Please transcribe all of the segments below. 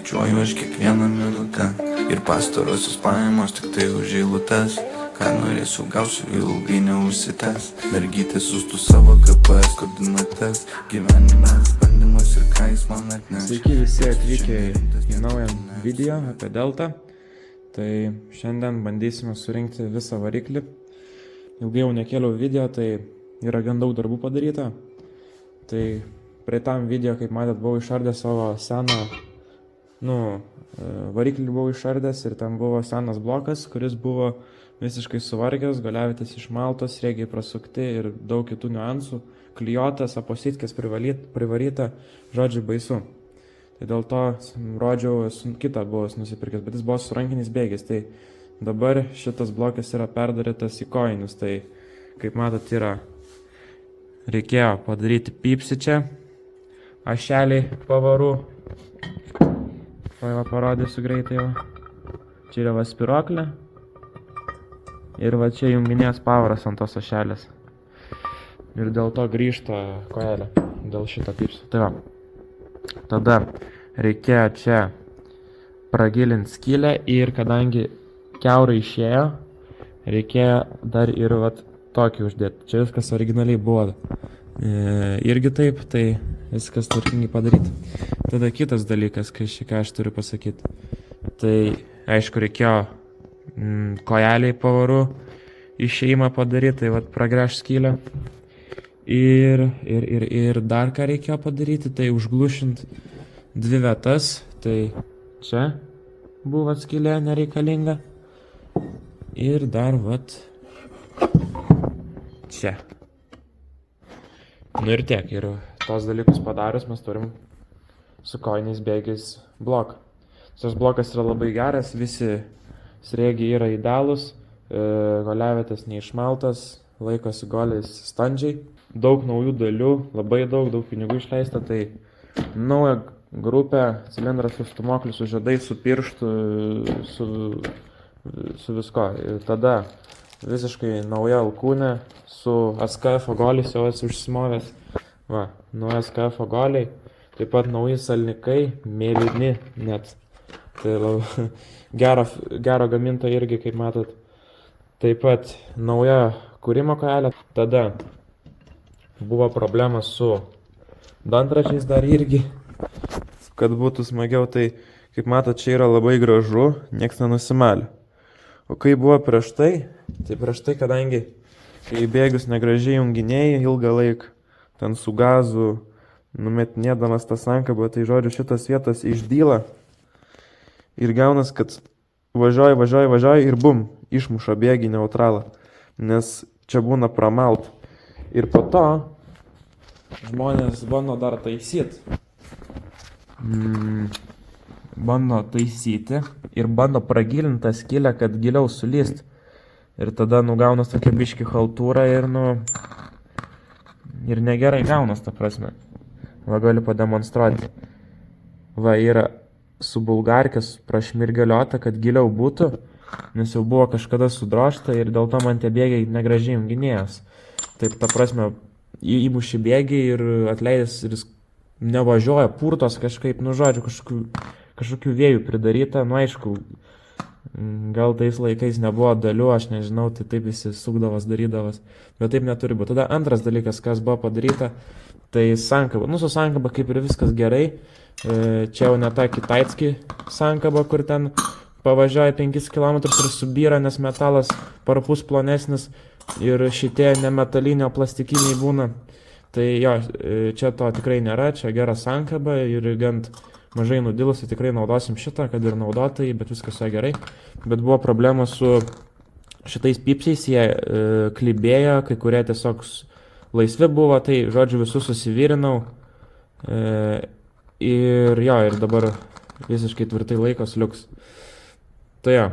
skaičiuoju aš kiekvieną minutę ir pastarosios pajamos tik tai už eilutes. Ką norėsiu gausiu, ilgai neužsitęs. Mergytė sustų savo GPS koordinates. Gyvenimas, bandymas ir ką jis man atneš. Sveiki visi atvykę į naują video apie Delta. Tai šiandien bandysime surinkti visą variklį. Ilgai jau nekėliau video, tai yra gan daug darbų padaryta. Tai praeitam video, kaip matėt, buvau išardęs savo seną variklį buvau išardęs ir ten buvo senas blokas, kuris buvo visiškai suvargęs, galiavietės išmaltos, sriegiai prasukti ir daug kitų niuansų, klijuotas, apositkės privaryta, žodžiu baisu. Tai dėl to rodžiau, kitą buvau nusipirkęs, bet jis buvo su rankiniais bėgiais. Tai dabar šitas blokas yra perdarytas į kojinius. Tai kaip matot, reikėjo padaryti pypsį čia, ašeliai pavarų. Va parodysiu greitai va. Čia yra va spiroklė. Ir va čia junginės pavaras ant tos ašelės. Ir dėl to grįžta kojelė. Dėl šito pypsio. Tai va. Tada reikėjo čia pragilinti skylę ir kadangi kiaurai išėjo, reikėjo dar ir va tokį uždėti. Čia viskas originaliai buvo. Irgi taip, tai viskas tvarkingai padaryti. Tada kitas dalykas, ką aš turiu pasakyti. Tai aišku, reikėjo kojeliai pavarų išėjimą padaryti, tai vat pragręžti skylę. Ir dar ką reikėjo padaryti, tai užglušinti dvi vietas. Tai čia buvo skylė nereikalinga. Ir dar vat čia. Nu ir tiek. Ir tos dalykus padarius mes turim su kojiniais bėgiais bloką. Tas blokas yra labai geras, visi sriegiai yra idealūs, galiavietės neišmaltas, laikosi goliais standžiai. Daug naujų dalių, labai daug pinigų išleista, tai nauja grupė, cilindras su stumokliu, su žiedais, su pirštu, su visko. Ir tada visiškai nauja alkūnė su SKF goliais, jau esu užsimovęs. Va, nauja SKF goliai, taip pat nauji salnikai, mėlyni net. Tai gero gaminto irgi, kaip matot. Taip pat nauja kūrimo kojelė. Tada buvo problema su dantračiais dar irgi, kad būtų smagiau. Tai, kaip matot, čia yra labai gražu, nieks nenusimalė. O kai buvo prieš tai, kadangi kai bėgius negražiai junginėjai ilgą laiką, ten su gazu, numetinėdamas tą sankabą, tai žodžiu šitas vietas išdyla. Ir gaunas, kad važiuoji ir bum, išmuša bėgį neutralą, nes čia būna pramalt. Ir po to žmonės bando dar taisyti. Bando taisyti ir bando pragilinti tą skylę, kad giliau sulyst. Ir tada gaunas tokia biški chaltūra ir negerai gaunas, ta prasme. Va, galiu pademonstruoti. Va, yra su bulgarkės prašmirgaliota, kad giliau būtų, nes jau buvo kažkada sudrožta ir dėl to man tie bėgiai negražiai junginėjos. Taip, ta prasme, įmuši bėgiai ir atleidęs ir jis nevažiuoja, purtos kažkaip, žodžiu, kažkokių vėjų pridaryta, aišku, gal tais laikais nebuvo dalių, aš nežinau, tai taip visi sukdavas, darydavas, bet taip neturi būti. Tada antras dalykas, kas buvo padaryta, tai sankaba. Su sankaba kaip ir viskas gerai. Čia jau ne ta kitaitski sankaba, kur ten pavažiuoja 5 km ir subyra, nes metalas parpus plonesnis ir šitie nemetalinio plastikiniai būna. Tai jo, čia to tikrai nėra, čia gera sankaba ir gant mažai nudilusi, tikrai naudosim šitą, kad ir naudotai, bet viskas yra gerai. Bet buvo problema su šitais pypsiais, jie klibėjo, kai kurie tiesiog laisvi buvo, tai žodžiu visus susivyrinau. Ir dabar visiškai tvirtai laikos liuks. Tai jo,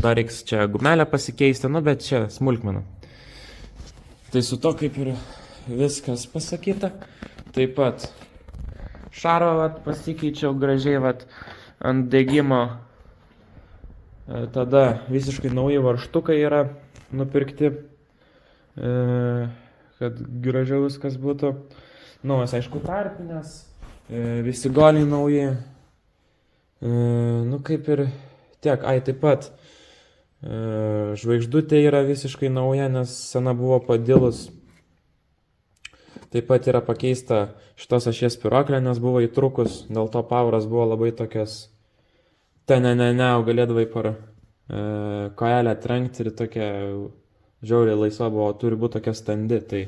dar reiks čia gumelę pasikeisti, bet čia smulkmena. Tai su to kaip ir viskas pasakyta. Taip pat šaro pasikeičiau gražiai ant degimo. Tada visiškai nauji varžtukai yra nupirkti, kad gražiau viskas būtų. Naujas, aišku, tarpinės. Visi goliai nauji, Nu kaip ir tiek, taip pat žvaigždutė yra visiškai nauja, nes sena buvo padilus. Taip pat yra pakeista šitos ašies spiroklė, nes buvo įtrukus, dėl to pavaras buvo labai tokias galėdavai par kojelę trenkti ir tokia žiauriai laisva buvo, turi būti tokia standi, tai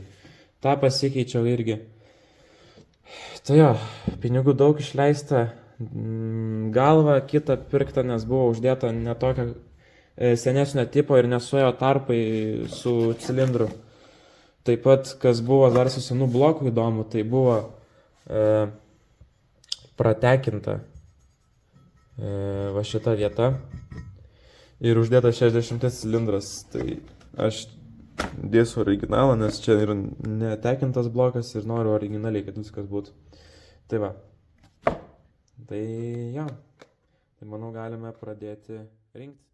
tą pasikeičiau irgi. Tai jo, pinigų daug išleista, galva kitą pirktą, nes buvo uždėta ne tokio senesnio tipo ir nesuėjo tarpai su cilindru. Taip pat, kas buvo dar su senų blokų įdomu, tai buvo pratekinta va šita vieta ir uždėta 60 cilindras. Tai aš dėsiu originalą, nes čia yra netekintas blokas ir noriu originaliai, kad viskas būtų. Tai va. Tai jo. Tai manau galime pradėti rinkti.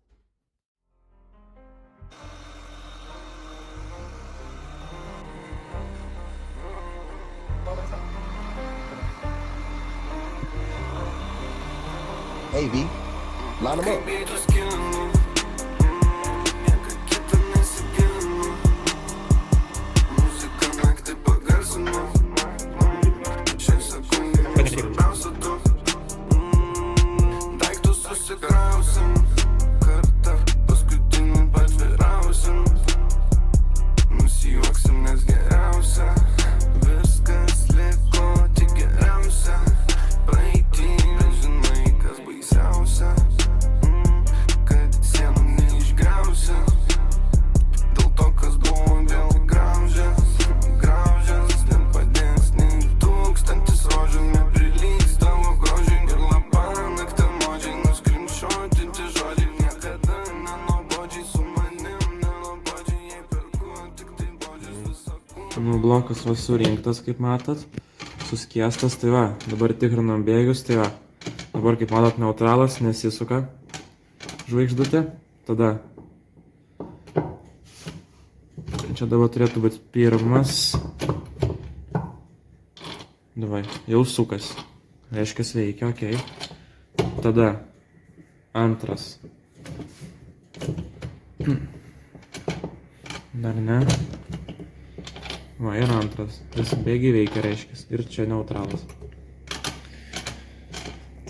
Hey V, line them up. Blokas va surinktas, kaip matot, suskiestas, tai va, dabar tikrinam bėgius, tai va, dabar kaip matot neutralas, nesisuka žvaigždutė, tada čia dabar turėtų būti pirmas, davai, jau sukas, reiškia veikia, okei, tada antras, dar ne. Va, ir antras. Visi bėgiai veikia, reiškia. Ir čia neutralas.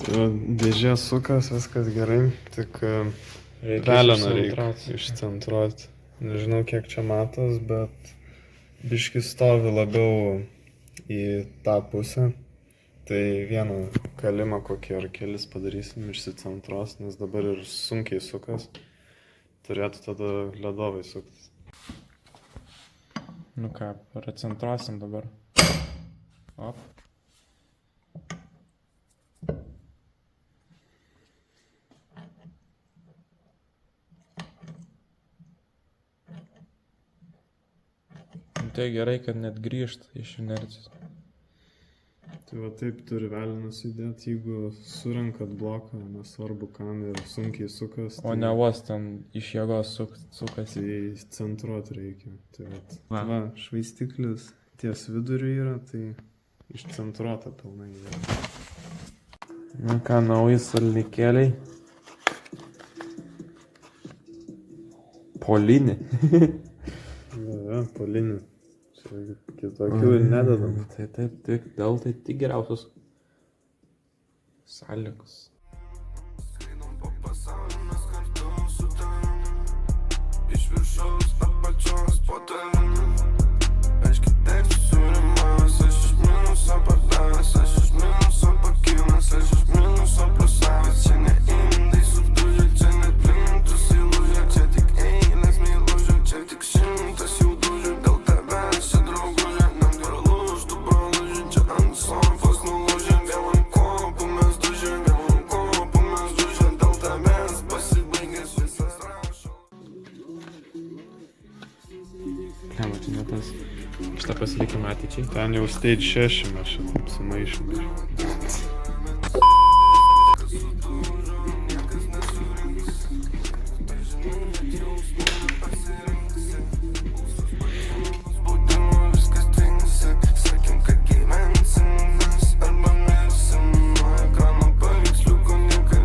Tai dėžė sukas, viskas gerai, tik peleną reikia išcentruoti. Nežinau, kiek čia matos, bet biški stovi labiau į tą pusę. Tai vieną kalimą kokį ar kelis padarysim išsicentruos, nes dabar ir sunkiai sukas. Turėtų tada ledovai suktis. Nu ką, recentruosim dabar. Op. Tai gerai, kad net grįžt iš inercijos. Tai va taip turi velinas įdėti, jeigu surenkat bloką, nesvarbu kam ir sunkiai sukas. O ne vos ten iš jėgos sukas. Tai centruoti reikia. Tai va, švaistiklis ties viduriu yra, tai išcentruota pilnai yra. Na ką, nauji salnikėliai. Polinį. Ja, polinį. Kitokių nededam. Tai taip, dėl tai tik geriausios sąlygos. Iš viršaus apačios po tavimi. Aš kitaip susirimas, aš iš minuso padavęs, aš iš minuso pakilęs, aš iš minuso pliusavęs. Čia ne indai sudužė, čia net plintus įlūžė, čia tik eilės meilužė, čia tik šimtas jų dužė. Dėl tavęs čia draugužė, nepralūžtų pralūžė, čia ant sofos nulūžė. Vėl ant kopų mes dužė, vėl ant kopų mes dužė. Dėl tavęs pasibaigęs visas rašo. Ką, čia ne tas. Šitą pasilikime ateičiai. Ten jau stage 6 mes šitam sumaišymai. Sakėm, kad gyvensim mes arba mirsim. Nuo ekrano paveiksliukų lieka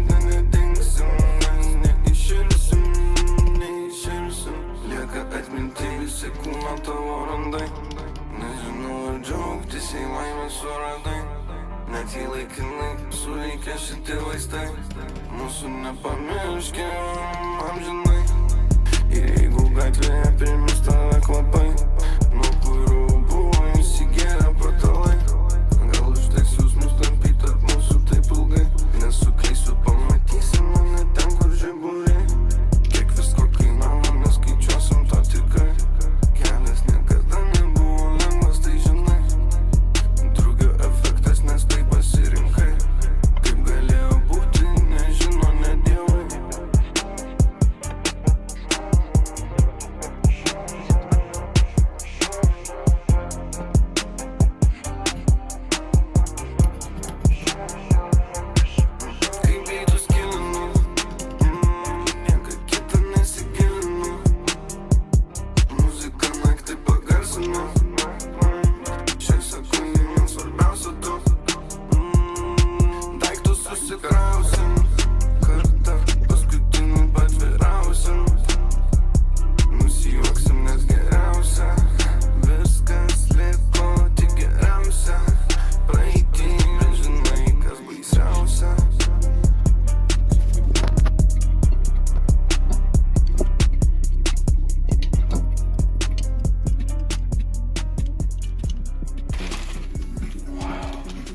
Mūsų nepamirškim amžinai. Ir jeigu gatvėje primis tave kvapai, nuo kurių buvo įsigėrę patalai, gal užteks jausmus tampyt tarp mūsų taip ilgai. Nesuklysiu, pamatysi mane ten, kur žiburiai. Kiek visko kainavo, neskaičiuosim to tikrai. Kelias niekada nebuvo lengvas, tai žinai. Drugio efektas, nes tai pasirinkai. Kaip galėjo būti, nežino ne dievai. Kaip beidus gilinu, nieka kita nesigilinu. Muzika naktį pagarsinu. Šiai sekundai man svarbiausia tu. Daiktus susikrausim kartą, paskutinį patviriausim. Nusijuoksim, nes geriausia. Viskas liko tik geriausia. Praeitį žinai, kas baisiausia.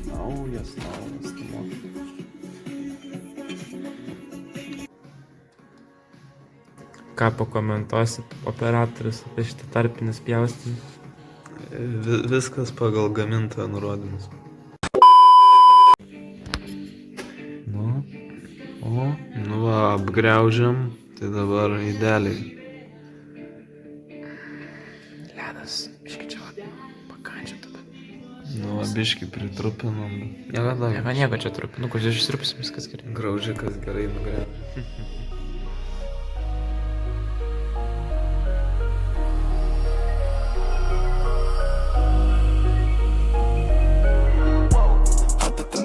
Naujas, tamo. Ką pakomentuosi operatorius apie šitą tarpinį spjaustymą? Viskas pagal gamintojo nurodymus. Nu, o, Nu va, apgriaužiam, tai dabar idealiai. ledas, biškai čia pakandžia tada. Nu va, biškį pritrupinam. Nieko čia trupi, nu, kur išsirpsim, viskas gerai. Graužikas gerai nugriaužia.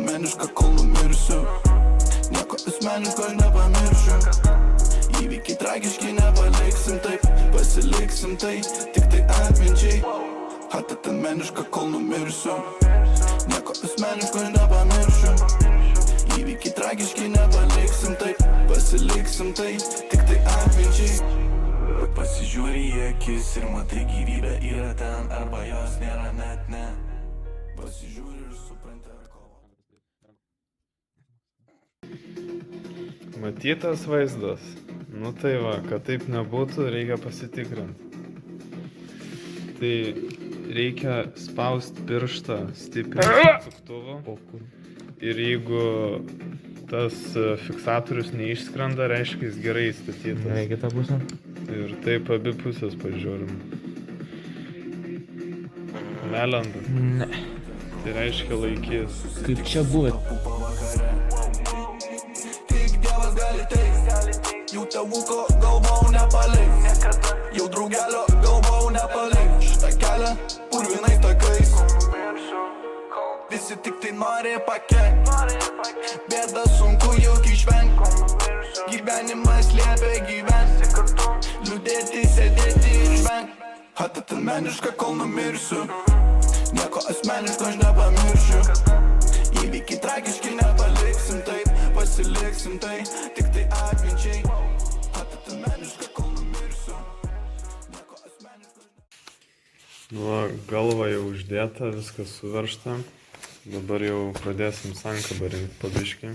Asmeniška, kol numirsiu. Nieko asmeniško aš nepamiršiu. Įvykiai tragiški nepaliksim taip, pasiliksim tai, tik tai atminčiai. Asmeniška, kol numirsiu. Nieko asmeniško aš nepamiršiu. Įvykiai tragiški nepaliksim taip, pasiliksim tai, tik tai atminčiai. Pasižiūri į akis ir matai gyvybę yra ten, arba jos nėra net ne. Pasižiūri ir supranti ar kovo. Matytas vaizdas. Nu tai va, kad taip nebūtų, reikia pasitikrinti. Tai reikia spausti pirštą stipriai atsuktuvu. Ir jeigu tas fiksatorius neišskrenda, reiškia jis gerai įstatytas. Gerai, kitą pusę. Ir taip abi pusės pažiūrim. Melenda. Ne. Tai reiškia laikys. Kaip čia buvo? Tik Dievas gali teist. Jau tėvuko galvau nepaliks. Jau draugelio galvau nepaliks. Šitą kelią purvinais takais. Visi tik tai nori pakenkt. Bėda sunku juk išvengt. Gyvenimas liepia gyventi. Liūdėti, sėdėti ir žvengt. Asmeniška, kol numirsiu. Nieko asmeniško aš nepamiršiu. Įvykiai tragiški nepaliksim taip, pasiliksim tai, tik tai atminčiai. Asmeniška, kol numirsiu. Nieko asmeniško aš nepamiršiu. Nu, galva jau uždėta, viskas suveršta. Dabar jau pradėsim sankabą rinkti pabiškį.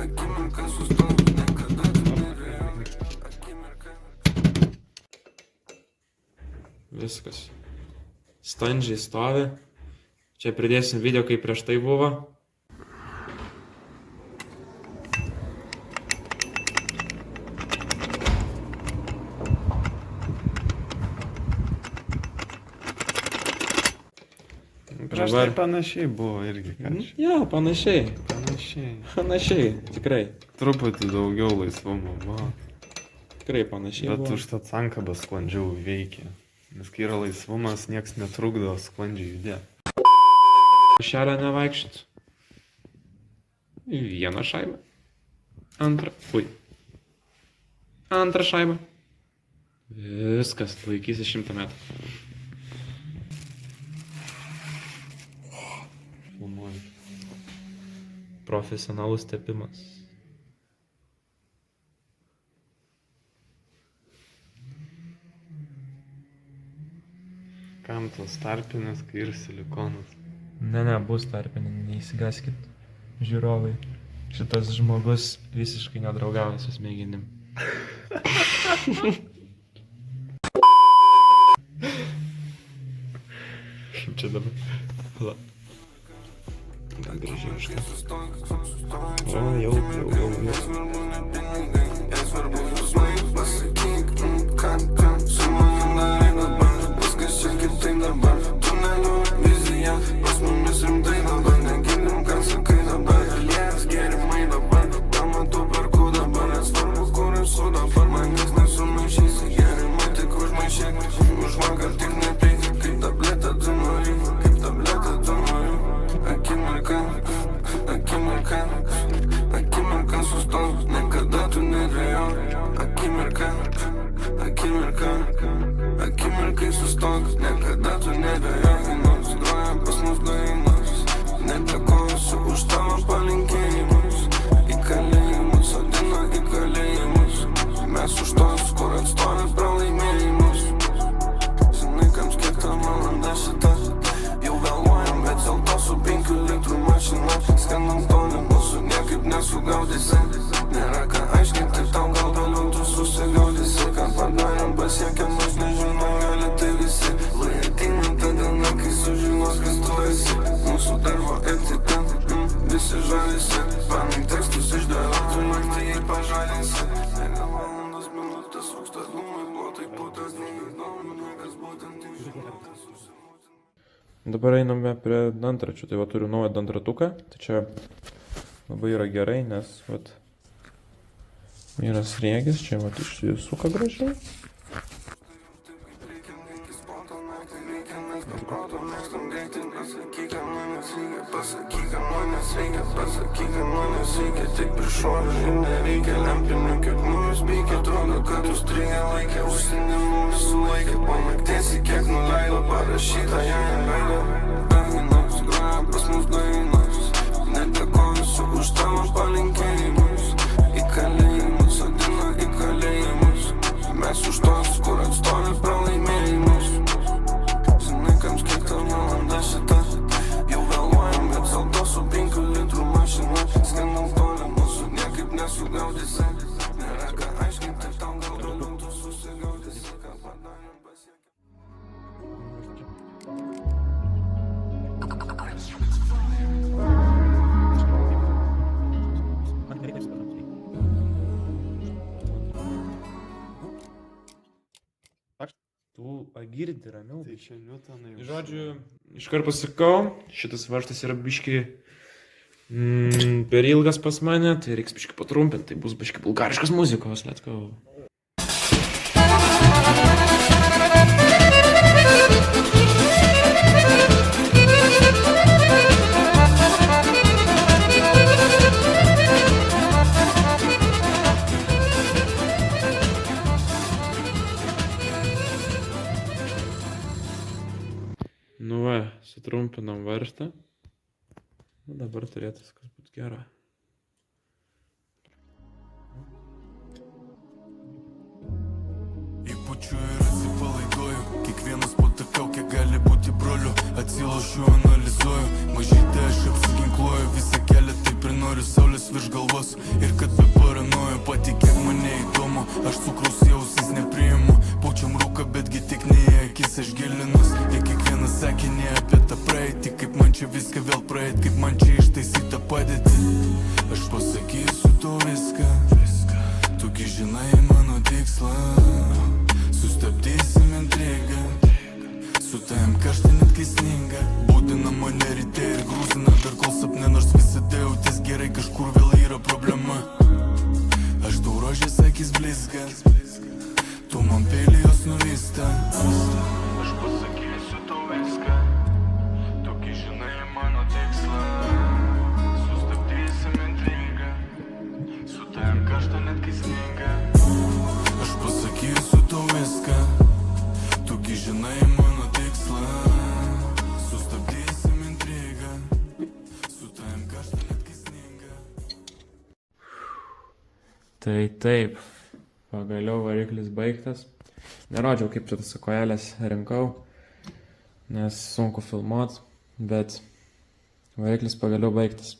Akimirka sustos, niekada tu nereikia. Akimirka Viskas. Standžiai stovi. Čia pridėsim video, kaip prieš tai buvo. Prieš tai panašiai buvo irgi, ką čia. Jo, panašiai. Panašiai, tikrai. Truputį daugiau laisvumo buvo. Tikrai panašiai Bet buvo. užtat sankabas sklandžiau veikia. Nes kai yra laisvumas, nieks netrukdo sklandžiai judėti. Šelę nevaikščiot. Vieną šaibą. Antrą šaibą. Viskas, laikysi 100 metrų. Filmuoju. Profesionalus tepimas. Kam tas tarpinis, kai ir silikonas? Ne, bus tarpinė, neįsigaskit, žiūrovai. Šitas žmogus visiškai nedraugauja su smegenim. Kaip čia dabar? La. Gal gražiai už tai. O, jau. Akimirkai sustok, niekada tu nebejoji, nors groja pas mus dainos. Nedėkosiu už tavo palinkėjimus. Į kalėjimus, sodina į kalėjimus. Mes už tos, kur atstovi pralaimėjimus. Žinai, kams kiek ta valanda šita. Jau vėluojam, bet dėl to su 5 litrų mašina. Skandam toli, mūsų niekaip nesugaudysi. Nėra ką aiškinti, tau gal vėliau tu susigaudysi. Ką padarėm, pasiekėm, aš nežinau, gali tai visi. Lai ateina ta diena, kai sužinos, kas tu esi. Mūsų darbo etika, visi žavisi. Pamink tekstus išdėlioti, naktį jį pažadinsi. Nega valandos, minutės, rūksta dūmai, blotai putas, neįdomu, niekas būtent išžinotas susimūti. Dabar einame prie dantračių. Tai va turiu naują dantratuką. Tai čia labai yra gerai, nes vat yra sriegis, čia vat išsisuka gražiai. Pasakyk, manęs reikia, tik prišovė ir nereikia lempinių, kiek mumis beikia, atrodo, kad užstrigę laikė, užsienimų visų laikė, po nakties į kiek nuleido, parašyta ją neleido. Dainos, groja pas mus dainos, nedėkosiu už tavo palinkėjimus. Į kalėjimus, sodina į kalėjimus, mes už tos, kur atstovi pralaimėjimus. Žinai, kams kiek ta valanda šita. Jau vėluojam, bet dėl to su 5 litrų mašina. Skandam toli, mūsų niekaip nesugaudysi. Nėra ką aiškinti, tau gal vėliau tu susigaudysi. Ką padarėm, pasiekėm. Tu girdi ramiau. Tai čia Newtonai. Žodžiu, iškart pasakau, šitas varžtas yra biški per ilgas pas mane, tai reiks biški patrumpinti, tai bus biški bulgariškas muzikos, let's go. Nu va, sutrumpinam varžtą. Nu, dabar turėtų viskas būti gera. Įpučiu ir atsipalaiduoju, kiekvienas patakau, kiek gali būti broliu. Atsilošiu, analizuoju, mažytę aš apsiginkluoju. Visą kelią taip ir noriu, saulės virš galvos. Ir kad be paranoju, patikėk mane įdomu. Aš cukraus į ausis nepriimu, paučiam rūką, betgi tik ne į akis. Aš keista. Aš pasakysiu tau viską, tokį žinai mano tikslą. Sustabdysim intrigą, su tavim karšta net kai sninga. Aš pasakysiu tau viską, tokį žinai mano tikslą. Sustabdysim intrigą, su tavim karšta net kai sninga. Tai taip, pagaliau variklis baigtas. Nerodžiau, kaip čia tas kojelės rinkau, nes sunku filmuot, bet variklis pagaliau baigtas.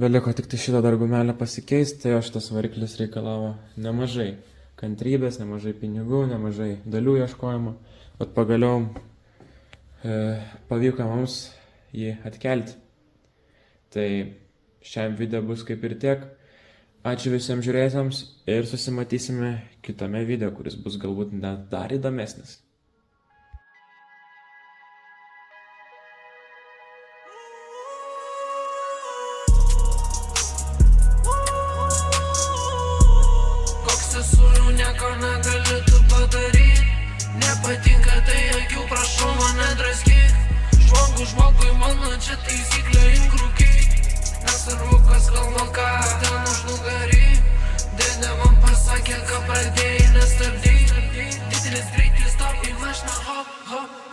Beliko tik tai šitą dar gumelę pasikeisti, tai šitas variklis reikalavo nemažai kantrybės, nemažai pinigų, nemažai dalių ieškojimo, bet pagaliau pavyko mums jį atkelti. Tai šiam video bus kaip ir tiek. Ačiū visiems žiūrėjusiems ir susimatysime kitame video, kuris bus galbūt net dar įdomesnis. Koks esu, nieko negali tu padaryt. Nepatinka tai akių, prašau mane draskyk. Žmogui mano čia taisyklė imk rūkyt. Nesvarbu, kas kalba ką, ten už nugarį. Dėdė man pasakė, ką pradėjai nestabdyt. Didelis greitis, tau į mašiną, hop, hop.